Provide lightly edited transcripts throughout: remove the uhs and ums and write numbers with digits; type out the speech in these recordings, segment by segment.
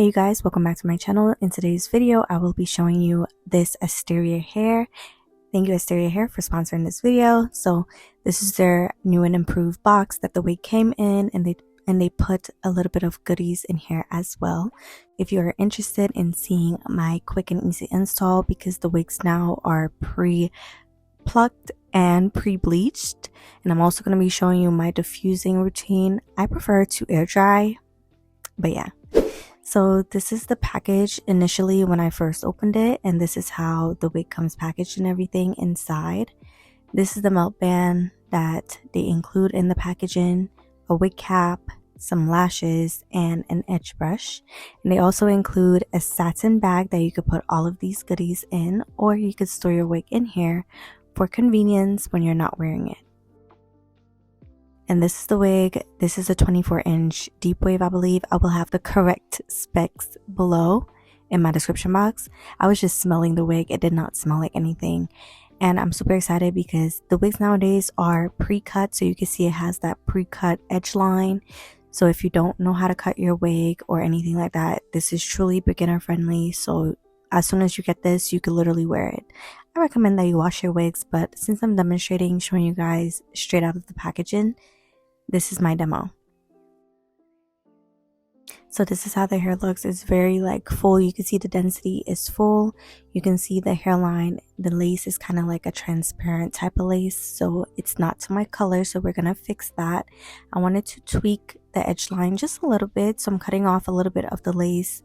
Hey you guys, welcome back to my channel. In today's video, I will be showing you this Asteria hair. Thank you Asteria Hair for sponsoring this video. So this is their new and improved box that the wig came in, and they put a little bit of goodies in here as well. If you are interested in seeing my quick and easy install, because the wigs now are pre-plucked and pre-bleached, and I'm also going to be showing you my diffusing routine. I prefer to air dry, but yeah. So this is the package initially when I first opened it, and this is how the wig comes packaged and everything inside. This is the melt band that they include in the packaging, a wig cap, some lashes, and an edge brush. And they also include a satin bag that you could put all of these goodies in, or you could store your wig in here for convenience when you're not wearing it. And this is the wig. This is a 24-inch deep wave, I believe. I will have the correct specs below in my description box. I was just smelling the wig. It did not smell like anything. And I'm super excited because the wigs nowadays are pre-cut. So you can see it has that pre-cut edge line. So if you don't know how to cut your wig or anything like that, this is truly beginner friendly. So as soon as you get this, you can literally wear it. I recommend that you wash your wigs, but since I'm demonstrating, showing you guys straight out of the packaging, this is my demo. So this is how the hair looks. It's very like full. You can see the density is full. You can see the hairline. The lace is kind of like a transparent type of lace, so it's not to my color, so we're gonna fix that. I wanted to tweak the edge line just a little bit, so I'm cutting off a little bit of the lace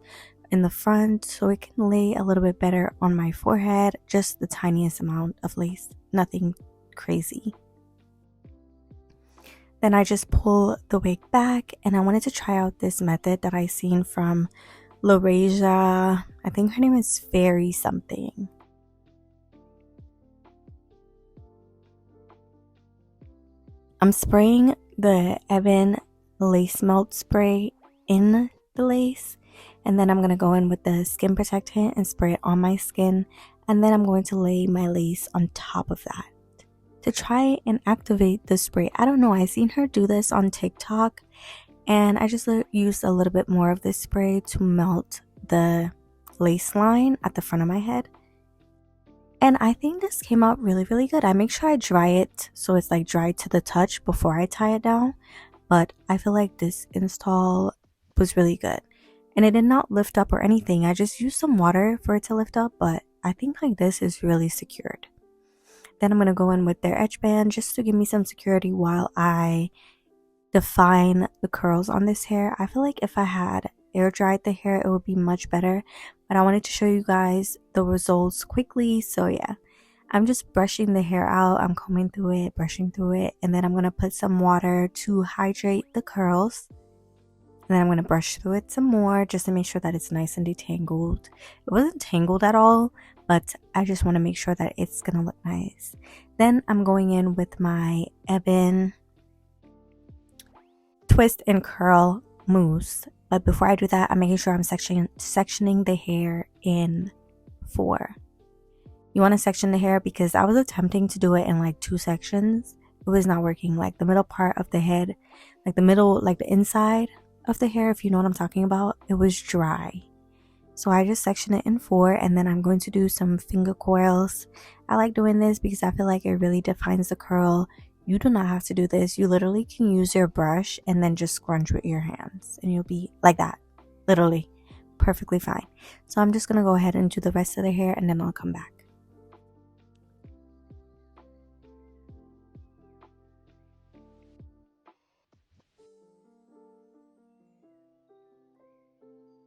in the front so it can lay a little bit better on my forehead. Just the tiniest amount of lace, nothing crazy. Then I just pull the wig back, and I wanted to try out this method that I seen from Laurasia. I think her name is Fairy something. I'm spraying the Ebin lace melt spray in the lace, and then I'm going to go in with the skin protectant and spray it on my skin, and then I'm going to lay my lace on top of that to try and activate the spray. I don't know, I seen her do this on TikTok, and I just used a little bit more of this spray to melt the lace line at the front of my head, and I think this came out really good. I make sure I dry it so it's like dry to the touch before I tie it down, but I feel like this install was really good, and it did not lift up or anything. I just used some water for it to lift up, but I think like this is really secured. Then I'm going to go in with their edge band just to give me some security while I define the curls on this hair. I feel like if I had air dried the hair, it would be much better. But I wanted to show you guys the results quickly. So yeah, I'm just brushing the hair out. I'm combing through it, brushing through it. And then I'm going to put some water to hydrate the curls. And then I'm going to brush through it some more just to make sure that it's nice and detangled. It wasn't tangled at all, but I just want to make sure that it's going to look nice. Then I'm going in with my Ebin twist and curl mousse. But before I do that, I'm making sure I'm sectioning the hair in 4. You want to section the hair because I was attempting to do it in like 2 sections. It was not working. Like the middle part of the head, like the middle, like the inside of the hair, if you know what I'm talking about, it was dry. So I just section it in 4, and then I'm going to do some finger coils. I like doing this because I feel like it really defines the curl. You do not have to do this. You literally can use your brush and then just scrunch with your hands, and you'll be like that, literally perfectly fine. So I'm just gonna go ahead and do the rest of the hair, and then I'll come back.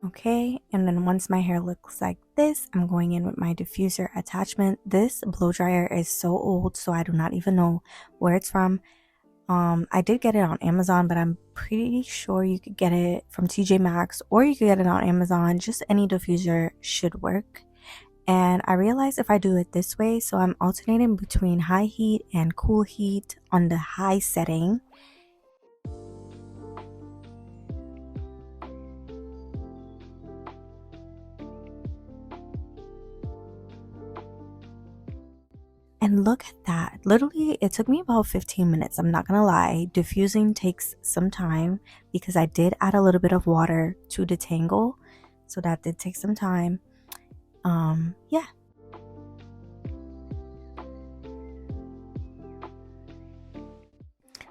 Okay, and then once my hair looks like this, I'm going in with my diffuser attachment. This blow dryer is so old, so I do not even know where it's from. I did get it on Amazon, but I'm pretty sure you could get it from TJ Maxx, or you could get it on Amazon. Just any diffuser should work. And I realized if I do it this way, so I'm alternating between high heat and cool heat on the high setting. And look at that. Literally, it took me about 15 minutes. I'm not gonna lie. Diffusing takes some time because I did add a little bit of water to detangle. so that did take some time. Yeah.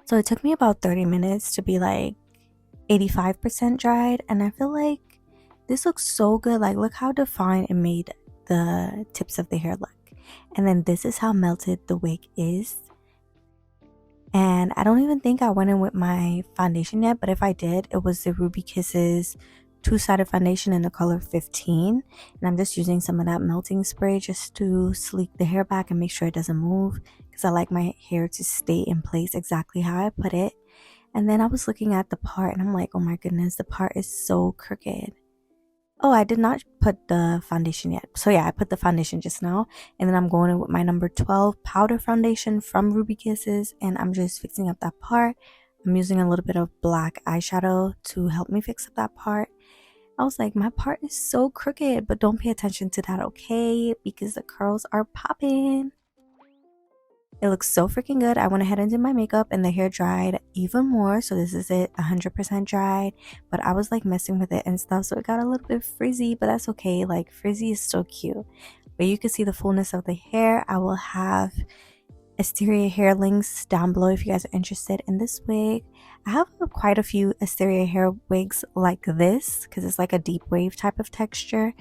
So it took me about 30 minutes to be like 85% dried, and I feel like this looks so good. Like, look how defined it made the tips of the hair look. And then this is how melted the wig is. And I don't even think I went in with my foundation yet, but if I did, it was the Ruby Kisses two-sided foundation in the color 15. And I'm just using some of that melting spray just to sleek the hair back and make sure it doesn't move, because I like my hair to stay in place exactly how I put it. And then I was looking at the part and I'm like, oh my goodness, the part is so crooked. Oh, I did not put the foundation yet. So yeah, I put the foundation just now. And then I'm going in with my number 12 powder foundation from Ruby Kisses. And I'm just fixing up that part. I'm using a little bit of black eyeshadow to help me fix up that part. I was like, my part is so crooked, but don't pay attention to that, okay? Because the curls are popping. It looks so freaking good. I went ahead and did my makeup and the hair dried even more. So this is it, 100% dried. But I was like messing with it and stuff, so it got a little bit frizzy, but that's okay. Like, frizzy is still cute. But you can see the fullness of the hair. I will have Asteria hair links down below if you guys are interested in this wig. I have quite a few Asteria hair wigs like this because it's like a deep wave type of texture.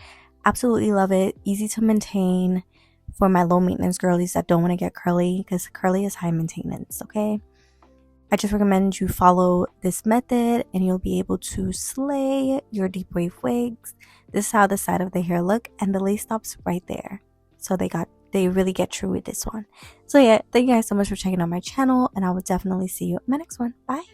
Absolutely love it. Easy to maintain for my low maintenance girlies that don't want to get curly, because curly is high maintenance, okay? I just recommend you follow this method and you'll be able to slay your deep wave wigs. This is how the side of the hair look, and the lace stops right there. So they really get true with this one. So yeah, thank you guys so much for checking out my channel, and I will definitely see you in my next one. Bye.